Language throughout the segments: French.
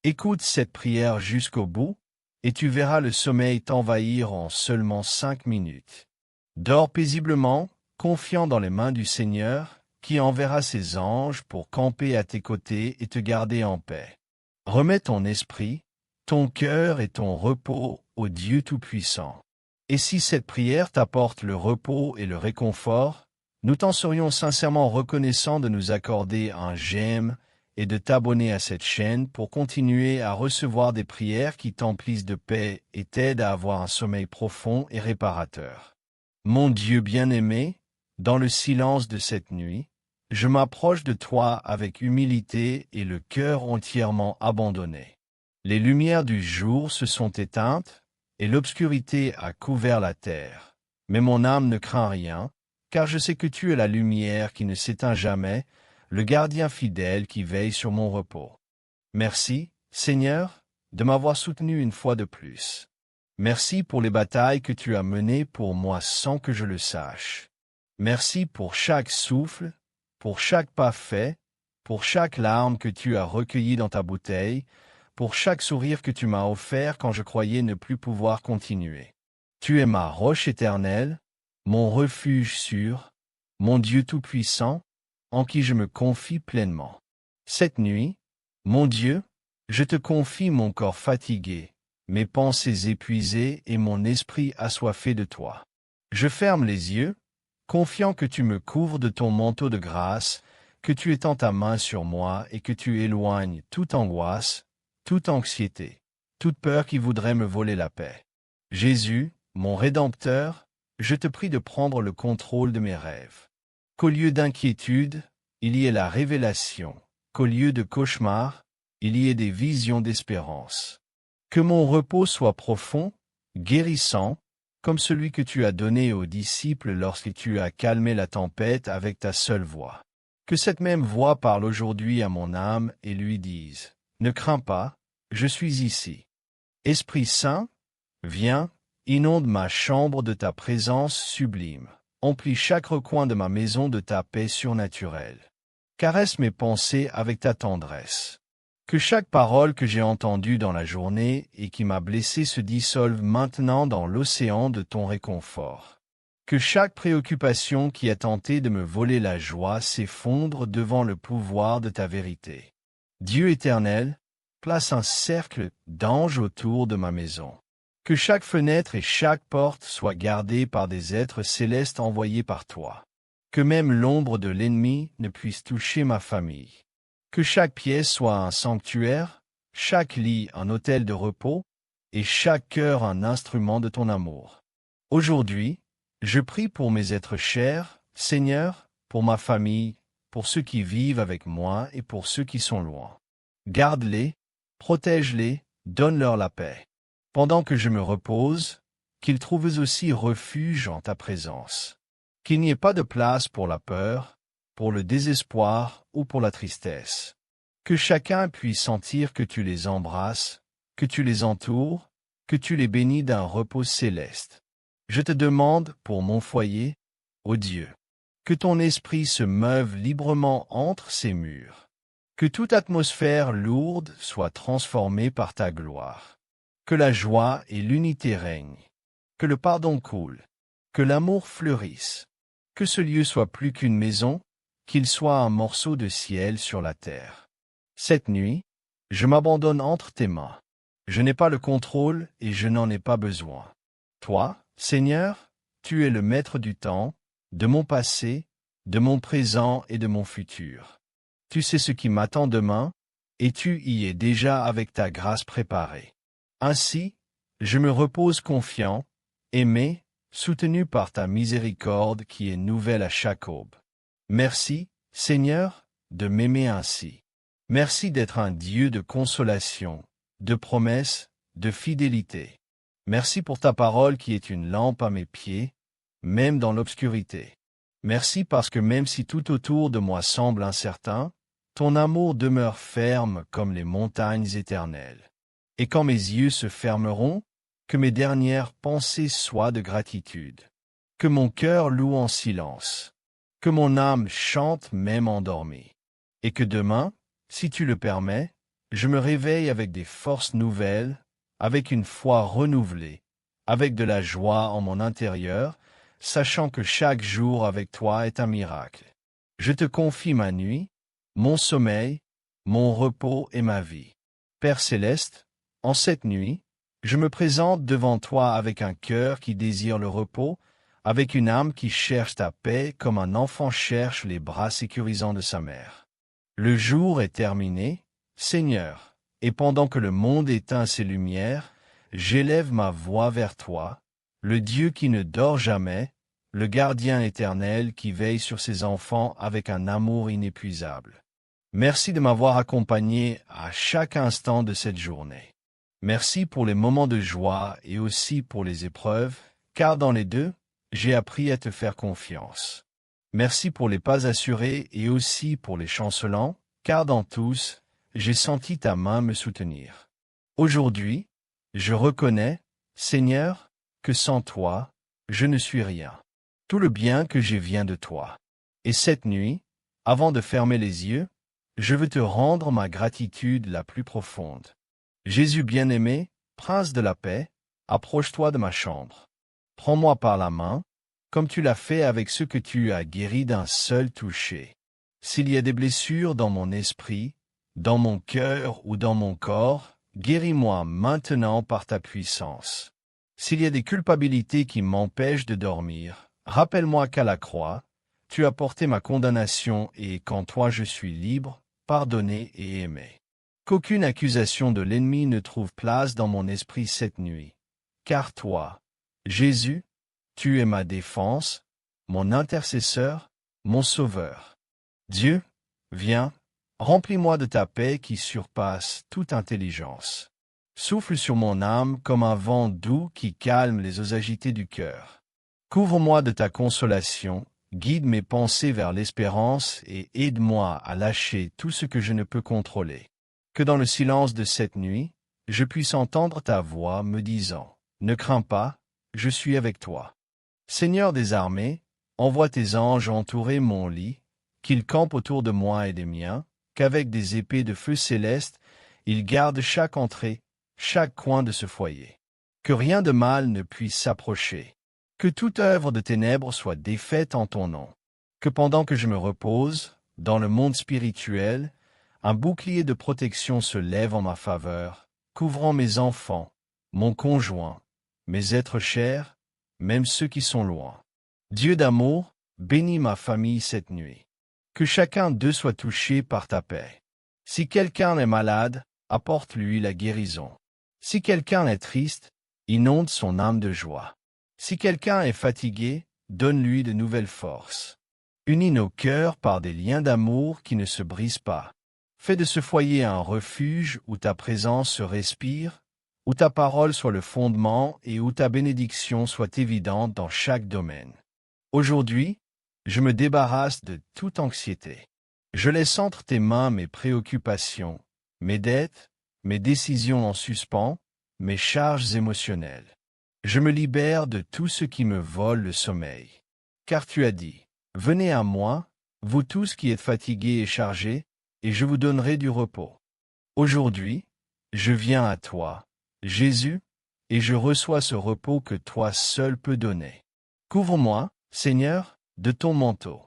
Écoute cette prière jusqu'au bout, et tu verras le sommeil t'envahir en seulement 5 minutes. Dors paisiblement, confiant dans les mains du Seigneur, qui enverra ses anges pour camper à tes côtés et te garder en paix. Remets ton esprit, ton cœur et ton repos au Dieu Tout-Puissant. Et si cette prière t'apporte le repos et le réconfort, nous t'en serions sincèrement reconnaissants de nous accorder un j'aime et de t'abonner à cette chaîne pour continuer à recevoir des prières qui t'emplissent de paix et t'aident à avoir un sommeil profond et réparateur. Mon Dieu bien-aimé, dans le silence de cette nuit, je m'approche de toi avec humilité et le cœur entièrement abandonné. Les lumières du jour se sont éteintes, et l'obscurité a couvert la terre. Mais mon âme ne craint rien, car je sais que tu es la lumière qui ne s'éteint jamais, le gardien fidèle qui veille sur mon repos. Merci, Seigneur, de m'avoir soutenu une fois de plus. Merci pour les batailles que tu as menées pour moi sans que je le sache. Merci pour chaque souffle, pour chaque pas fait, pour chaque larme que tu as recueillie dans ta bouteille, pour chaque sourire que tu m'as offert quand je croyais ne plus pouvoir continuer. Tu es ma roche éternelle, mon refuge sûr, mon Dieu tout-puissant, en qui je me confie pleinement. Cette nuit, mon Dieu, je te confie mon corps fatigué, mes pensées épuisées et mon esprit assoiffé de toi. Je ferme les yeux, confiant que tu me couvres de ton manteau de grâce, que tu étends ta main sur moi et que tu éloignes toute angoisse, toute anxiété, toute peur qui voudrait me voler la paix. Jésus, mon Rédempteur, je te prie de prendre le contrôle de mes rêves. Qu'au lieu d'inquiétude, il y ait la révélation, qu'au lieu de cauchemar, il y ait des visions d'espérance. Que mon repos soit profond, guérissant, comme celui que tu as donné aux disciples lorsque tu as calmé la tempête avec ta seule voix. Que cette même voix parle aujourd'hui à mon âme et lui dise « Ne crains pas, je suis ici. » Esprit Saint, viens, inonde ma chambre de ta présence sublime. Emplis chaque recoin de ma maison de ta paix surnaturelle. Caresse mes pensées avec ta tendresse. Que chaque parole que j'ai entendue dans la journée et qui m'a blessé se dissolve maintenant dans l'océan de ton réconfort. Que chaque préoccupation qui a tenté de me voler la joie s'effondre devant le pouvoir de ta vérité. Dieu éternel, place un cercle d'anges autour de ma maison. Que chaque fenêtre et chaque porte soient gardées par des êtres célestes envoyés par toi. Que même l'ombre de l'ennemi ne puisse toucher ma famille. Que chaque pièce soit un sanctuaire, chaque lit un autel de repos, et chaque cœur un instrument de ton amour. Aujourd'hui, je prie pour mes êtres chers, Seigneur, pour ma famille, pour ceux qui vivent avec moi et pour ceux qui sont loin. Garde-les, protège-les, donne-leur la paix. Pendant que je me repose, qu'ils trouvent aussi refuge en ta présence. Qu'il n'y ait pas de place pour la peur, pour le désespoir ou pour la tristesse. Que chacun puisse sentir que tu les embrasses, que tu les entoures, que tu les bénis d'un repos céleste. Je te demande, pour mon foyer, ô Dieu, que ton esprit se meuve librement entre ces murs. Que toute atmosphère lourde soit transformée par ta gloire. Que la joie et l'unité règnent. Que le pardon coule. Que l'amour fleurisse. Que ce lieu soit plus qu'une maison, qu'il soit un morceau de ciel sur la terre. Cette nuit, je m'abandonne entre tes mains. Je n'ai pas le contrôle et je n'en ai pas besoin. Toi, Seigneur, tu es le maître du temps, de mon passé, de mon présent et de mon futur. Tu sais ce qui m'attend demain, et tu y es déjà avec ta grâce préparée. Ainsi, je me repose confiant, aimé, soutenu par ta miséricorde qui est nouvelle à chaque aube. Merci, Seigneur, de m'aimer ainsi. Merci d'être un Dieu de consolation, de promesses, de fidélité. Merci pour ta parole qui est une lampe à mes pieds, même dans l'obscurité. Merci parce que même si tout autour de moi semble incertain, ton amour demeure ferme comme les montagnes éternelles. Et quand mes yeux se fermeront, que mes dernières pensées soient de gratitude. Que mon cœur loue en silence. Que mon âme chante même endormie. Et que demain, si tu le permets, je me réveille avec des forces nouvelles, avec une foi renouvelée, avec de la joie en mon intérieur, sachant que chaque jour avec toi est un miracle. Je te confie ma nuit, mon sommeil, mon repos et ma vie. Père céleste, en cette nuit, je me présente devant toi avec un cœur qui désire le repos, avec une âme qui cherche ta paix comme un enfant cherche les bras sécurisants de sa mère. Le jour est terminé, Seigneur, et pendant que le monde éteint ses lumières, j'élève ma voix vers toi, le Dieu qui ne dort jamais, le gardien éternel qui veille sur ses enfants avec un amour inépuisable. Merci de m'avoir accompagné à chaque instant de cette journée. Merci pour les moments de joie et aussi pour les épreuves, car dans les deux, j'ai appris à te faire confiance. Merci pour les pas assurés et aussi pour les chancelants, car dans tous, j'ai senti ta main me soutenir. Aujourd'hui, je reconnais, Seigneur, que sans toi, je ne suis rien. Tout le bien que j'ai vient de toi. Et cette nuit, avant de fermer les yeux, je veux te rendre ma gratitude la plus profonde. Jésus bien-aimé, Prince de la paix, approche-toi de ma chambre. Prends-moi par la main, comme tu l'as fait avec ceux que tu as guéris d'un seul toucher. S'il y a des blessures dans mon esprit, dans mon cœur ou dans mon corps, guéris-moi maintenant par ta puissance. S'il y a des culpabilités qui m'empêchent de dormir, rappelle-moi qu'à la croix, tu as porté ma condamnation et qu'en toi je suis libre, pardonné et aimé. Qu'aucune accusation de l'ennemi ne trouve place dans mon esprit cette nuit. Car toi, Jésus, tu es ma défense, mon intercesseur, mon sauveur. Dieu, viens, remplis-moi de ta paix qui surpasse toute intelligence. Souffle sur mon âme comme un vent doux qui calme les eaux agitées du cœur. Couvre-moi de ta consolation, guide mes pensées vers l'espérance et aide-moi à lâcher tout ce que je ne peux contrôler. Que dans le silence de cette nuit, je puisse entendre ta voix me disant « Ne crains pas, je suis avec toi ». Seigneur des armées, envoie tes anges entourer mon lit, qu'ils campent autour de moi et des miens, qu'avec des épées de feu céleste, ils gardent chaque entrée, chaque coin de ce foyer. Que rien de mal ne puisse s'approcher. Que toute œuvre de ténèbres soit défaite en ton nom. Que pendant que je me repose, dans le monde spirituel, un bouclier de protection se lève en ma faveur, couvrant mes enfants, mon conjoint, mes êtres chers, même ceux qui sont loin. Dieu d'amour, bénis ma famille cette nuit. Que chacun d'eux soit touché par ta paix. Si quelqu'un est malade, apporte-lui la guérison. Si quelqu'un est triste, inonde son âme de joie. Si quelqu'un est fatigué, donne-lui de nouvelles forces. Unis nos cœurs par des liens d'amour qui ne se brisent pas. Fais de ce foyer un refuge où ta présence se respire, où ta parole soit le fondement et où ta bénédiction soit évidente dans chaque domaine. Aujourd'hui, je me débarrasse de toute anxiété. Je laisse entre tes mains mes préoccupations, mes dettes, mes décisions en suspens, mes charges émotionnelles. Je me libère de tout ce qui me vole le sommeil. Car tu as dit, « Venez à moi, vous tous qui êtes fatigués et chargés, et je vous donnerai du repos. » Aujourd'hui, je viens à toi, Jésus, et je reçois ce repos que toi seul peux donner. Couvre-moi, Seigneur, de ton manteau.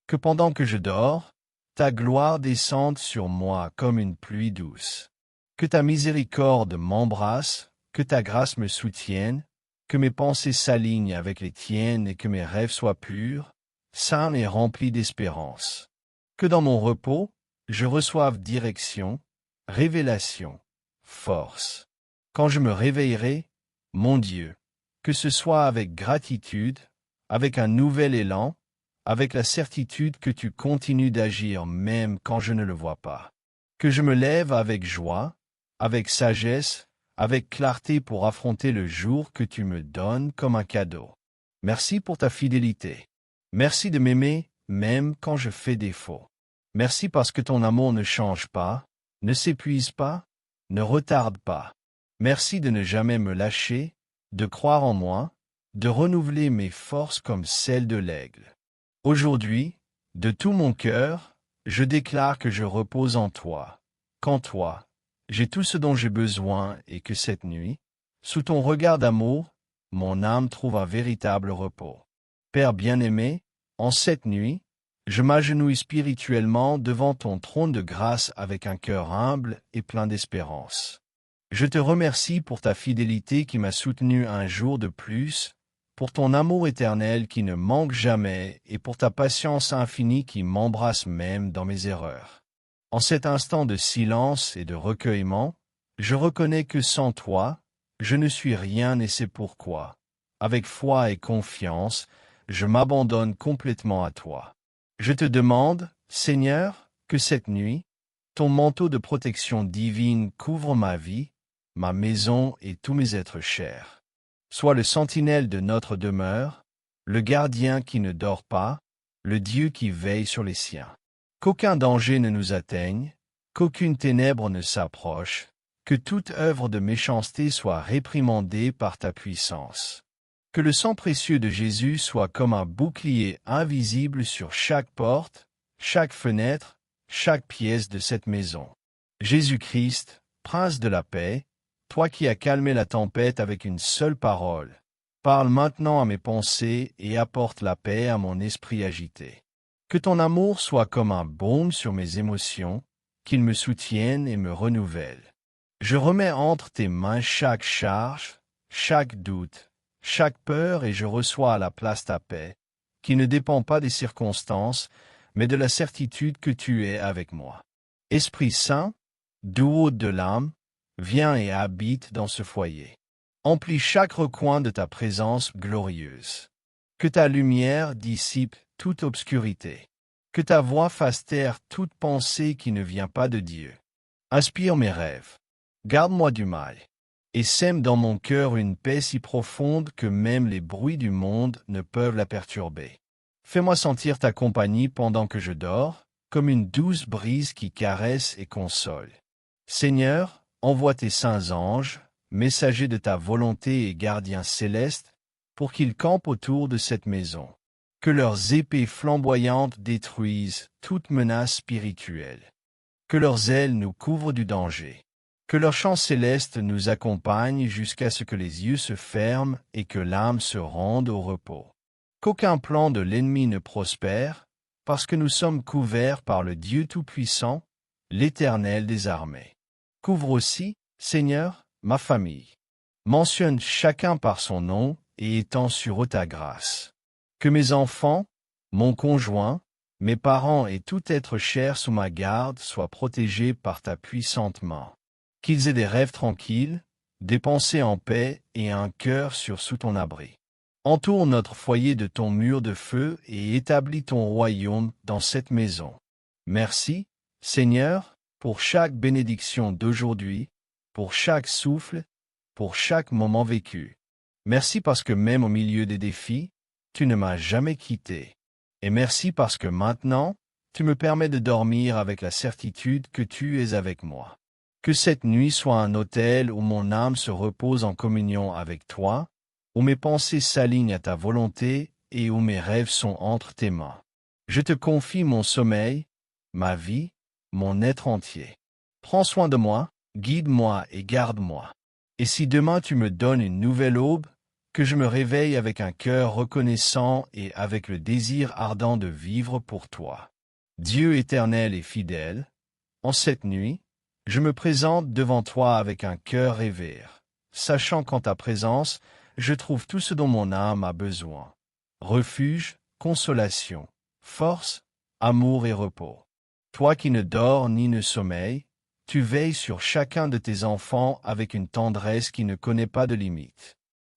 Que pendant que je dors, ta gloire descende sur moi comme une pluie douce. Que ta miséricorde m'embrasse, que ta grâce me soutienne, que mes pensées s'alignent avec les tiennes et que mes rêves soient purs, sains et remplis d'espérance. Que dans mon repos, je reçoive direction, révélation, force. Quand je me réveillerai, mon Dieu, que ce soit avec gratitude, avec un nouvel élan, avec la certitude que tu continues d'agir même quand je ne le vois pas. Que je me lève avec joie, avec sagesse, avec clarté pour affronter le jour que tu me donnes comme un cadeau. Merci pour ta fidélité. Merci de m'aimer même quand je fais défaut. Merci parce que ton amour ne change pas, ne s'épuise pas, ne retarde pas. Merci de ne jamais me lâcher, de croire en moi, de renouveler mes forces comme celles de l'aigle. Aujourd'hui, de tout mon cœur, je déclare que je repose en toi, qu'en toi, j'ai tout ce dont j'ai besoin et que cette nuit, sous ton regard d'amour, mon âme trouve un véritable repos. Père bien-aimé, en cette nuit, je m'agenouille spirituellement devant ton trône de grâce avec un cœur humble et plein d'espérance. Je te remercie pour ta fidélité qui m'a soutenu un jour de plus, pour ton amour éternel qui ne manque jamais et pour ta patience infinie qui m'embrasse même dans mes erreurs. En cet instant de silence et de recueillement, je reconnais que sans toi, je ne suis rien et c'est pourquoi, avec foi et confiance, je m'abandonne complètement à toi. Je te demande, Seigneur, que cette nuit, ton manteau de protection divine couvre ma vie, ma maison et tous mes êtres chers. Sois le sentinelle de notre demeure, le gardien qui ne dort pas, le Dieu qui veille sur les siens. Qu'aucun danger ne nous atteigne, qu'aucune ténèbre ne s'approche, que toute œuvre de méchanceté soit réprimandée par ta puissance. Que le sang précieux de Jésus soit comme un bouclier invisible sur chaque porte, chaque fenêtre, chaque pièce de cette maison. Jésus-Christ, Prince de la paix, toi qui as calmé la tempête avec une seule parole, parle maintenant à mes pensées et apporte la paix à mon esprit agité. Que ton amour soit comme un baume sur mes émotions, qu'il me soutienne et me renouvelle. Je remets entre tes mains chaque charge, chaque doute, chaque peur et je reçois à la place ta paix, qui ne dépend pas des circonstances, mais de la certitude que tu es avec moi. Esprit Saint, doux de l'âme, viens et habite dans ce foyer. Emplis chaque recoin de ta présence glorieuse. Que ta lumière dissipe toute obscurité. Que ta voix fasse taire toute pensée qui ne vient pas de Dieu. Inspire mes rêves. Garde-moi du mal. Et sème dans mon cœur une paix si profonde que même les bruits du monde ne peuvent la perturber. Fais-moi sentir ta compagnie pendant que je dors, comme une douce brise qui caresse et console. Seigneur, envoie tes saints anges, messagers de ta volonté et gardiens célestes, pour qu'ils campent autour de cette maison. Que leurs épées flamboyantes détruisent toute menace spirituelle. Que leurs ailes nous couvrent du danger. Que leur chant céleste nous accompagne jusqu'à ce que les yeux se ferment et que l'âme se rende au repos. Qu'aucun plan de l'ennemi ne prospère, parce que nous sommes couverts par le Dieu Tout-Puissant, l'Éternel des armées. Couvre aussi, Seigneur, ma famille. Mentionne chacun par son nom et étends sur eux ta grâce. Que mes enfants, mon conjoint, mes parents et tout être cher sous ma garde soient protégés par ta puissante main. Qu'ils aient des rêves tranquilles, des pensées en paix et un cœur sous ton abri. Entoure notre foyer de ton mur de feu et établis ton royaume dans cette maison. Merci, Seigneur, pour chaque bénédiction d'aujourd'hui, pour chaque souffle, pour chaque moment vécu. Merci parce que même au milieu des défis, tu ne m'as jamais quitté. Et merci parce que maintenant, tu me permets de dormir avec la certitude que tu es avec moi. Que cette nuit soit un autel où mon âme se repose en communion avec toi, où mes pensées s'alignent à ta volonté et où mes rêves sont entre tes mains. Je te confie mon sommeil, ma vie, mon être entier. Prends soin de moi, guide-moi et garde-moi. Et si demain tu me donnes une nouvelle aube, que je me réveille avec un cœur reconnaissant et avec le désir ardent de vivre pour toi. Dieu éternel et fidèle, en cette nuit, je me présente devant toi avec un cœur révère, sachant qu'en ta présence, je trouve tout ce dont mon âme a besoin. Refuge, consolation, force, amour et repos. Toi qui ne dors ni ne sommeilles, tu veilles sur chacun de tes enfants avec une tendresse qui ne connaît pas de limite.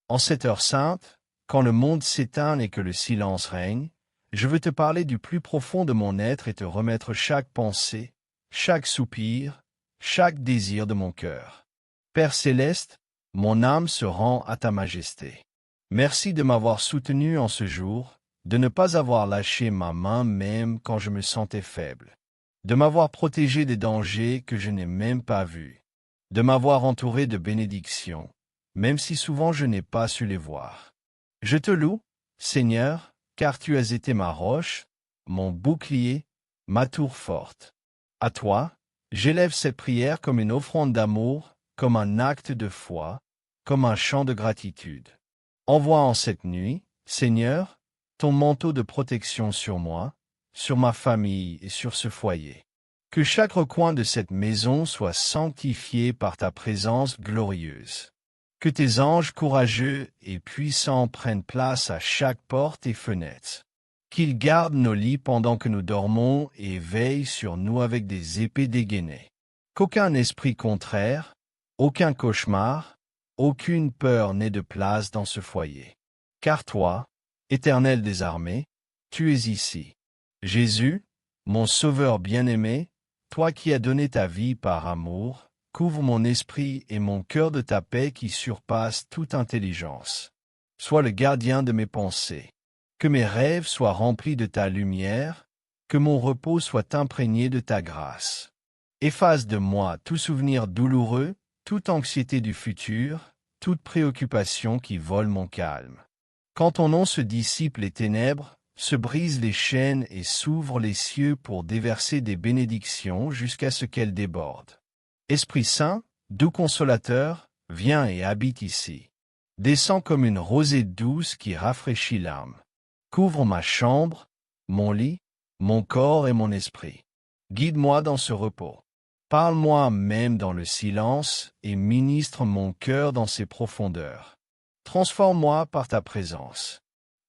En cette heure sainte, quand le monde s'éteint et que le silence règne, je veux te parler du plus profond de mon être et te remettre chaque pensée, chaque soupir, chaque désir de mon cœur. Père céleste, mon âme se rend à ta majesté. Merci de m'avoir soutenu en ce jour, de ne pas avoir lâché ma main même quand je me sentais faible, de m'avoir protégé des dangers que je n'ai même pas vus, de m'avoir entouré de bénédictions, même si souvent je n'ai pas su les voir. Je te loue, Seigneur, car tu as été ma roche, mon bouclier, ma tour forte. À toi, J'élève cette prière comme une offrande d'amour, comme un acte de foi, comme un chant de gratitude. Envoie en cette nuit, Seigneur, ton manteau de protection sur moi, sur ma famille et sur ce foyer. Que chaque recoin de cette maison soit sanctifié par ta présence glorieuse. Que tes anges courageux et puissants prennent place à chaque porte et fenêtre. Qu'ils gardent nos lits pendant que nous dormons et veillent sur nous avec des épées dégainées. Qu'aucun esprit contraire, aucun cauchemar, aucune peur n'ait de place dans ce foyer. Car toi, Éternel des armées, tu es ici. Jésus, mon Sauveur bien-aimé, toi qui as donné ta vie par amour, couvre mon esprit et mon cœur de ta paix qui surpasse toute intelligence. Sois le gardien de mes pensées. Que mes rêves soient remplis de ta lumière, que mon repos soit imprégné de ta grâce. Efface de moi tout souvenir douloureux, toute anxiété du futur, toute préoccupation qui vole mon calme. Quand ton nom se dissipe les ténèbres, se brisent les chaînes et s'ouvrent les cieux pour déverser des bénédictions jusqu'à ce qu'elles débordent. Esprit Saint, doux consolateur, viens et habite ici. Descends comme une rosée douce qui rafraîchit l'âme. Couvre ma chambre, mon lit, mon corps et mon esprit. Guide-moi dans ce repos. Parle-moi même dans le silence et ministre mon cœur dans ses profondeurs. Transforme-moi par ta présence.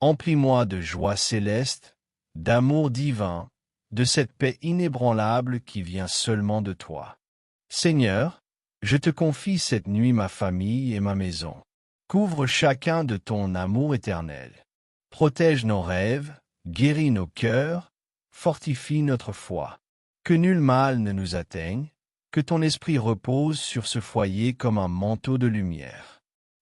Emplis-moi de joie céleste, d'amour divin, de cette paix inébranlable qui vient seulement de toi. Seigneur, je te confie cette nuit ma famille et ma maison. Couvre chacun de ton amour éternel. Protège nos rêves, guéris nos cœurs, fortifie notre foi. Que nul mal ne nous atteigne, que ton esprit repose sur ce foyer comme un manteau de lumière.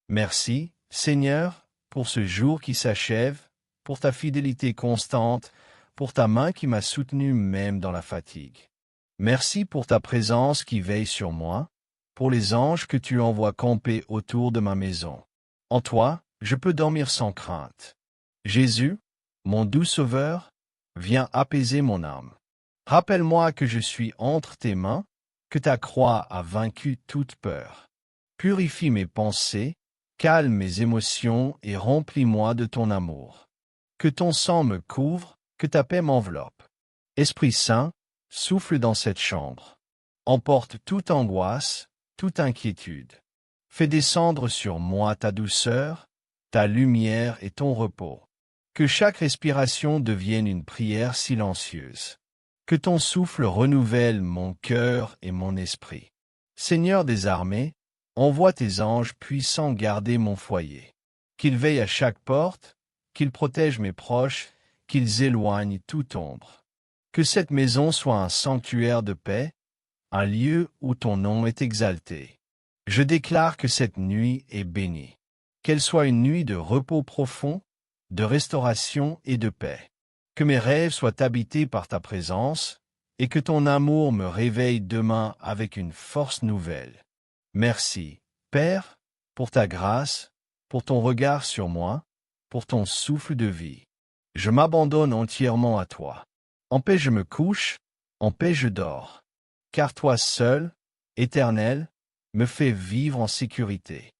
Merci, Seigneur, pour ce jour qui s'achève, pour ta fidélité constante, pour ta main qui m'a soutenu même dans la fatigue. Merci pour ta présence qui veille sur moi, pour les anges que tu envoies camper autour de ma maison. En toi, je peux dormir sans crainte. Jésus, mon doux Sauveur, viens apaiser mon âme. Rappelle-moi que je suis entre tes mains, que ta croix a vaincu toute peur. Purifie mes pensées, calme mes émotions et remplis-moi de ton amour. Que ton sang me couvre, que ta paix m'enveloppe. Esprit Saint, souffle dans cette chambre. Emporte toute angoisse, toute inquiétude. Fais descendre sur moi ta douceur, ta lumière et ton repos. Que chaque respiration devienne une prière silencieuse. Que ton souffle renouvelle mon cœur et mon esprit. Seigneur des armées, envoie tes anges puissants garder mon foyer. Qu'ils veillent à chaque porte, qu'ils protègent mes proches, qu'ils éloignent toute ombre. Que cette maison soit un sanctuaire de paix, un lieu où ton nom est exalté. Je déclare que cette nuit est bénie. Qu'elle soit une nuit de repos profond, de restauration et de paix. Que mes rêves soient habités par ta présence, et que ton amour me réveille demain avec une force nouvelle. Merci, Père, pour ta grâce, pour ton regard sur moi, pour ton souffle de vie. Je m'abandonne entièrement à toi. En paix je me couche, en paix je dors. Car toi seul, Éternel, me fais vivre en sécurité.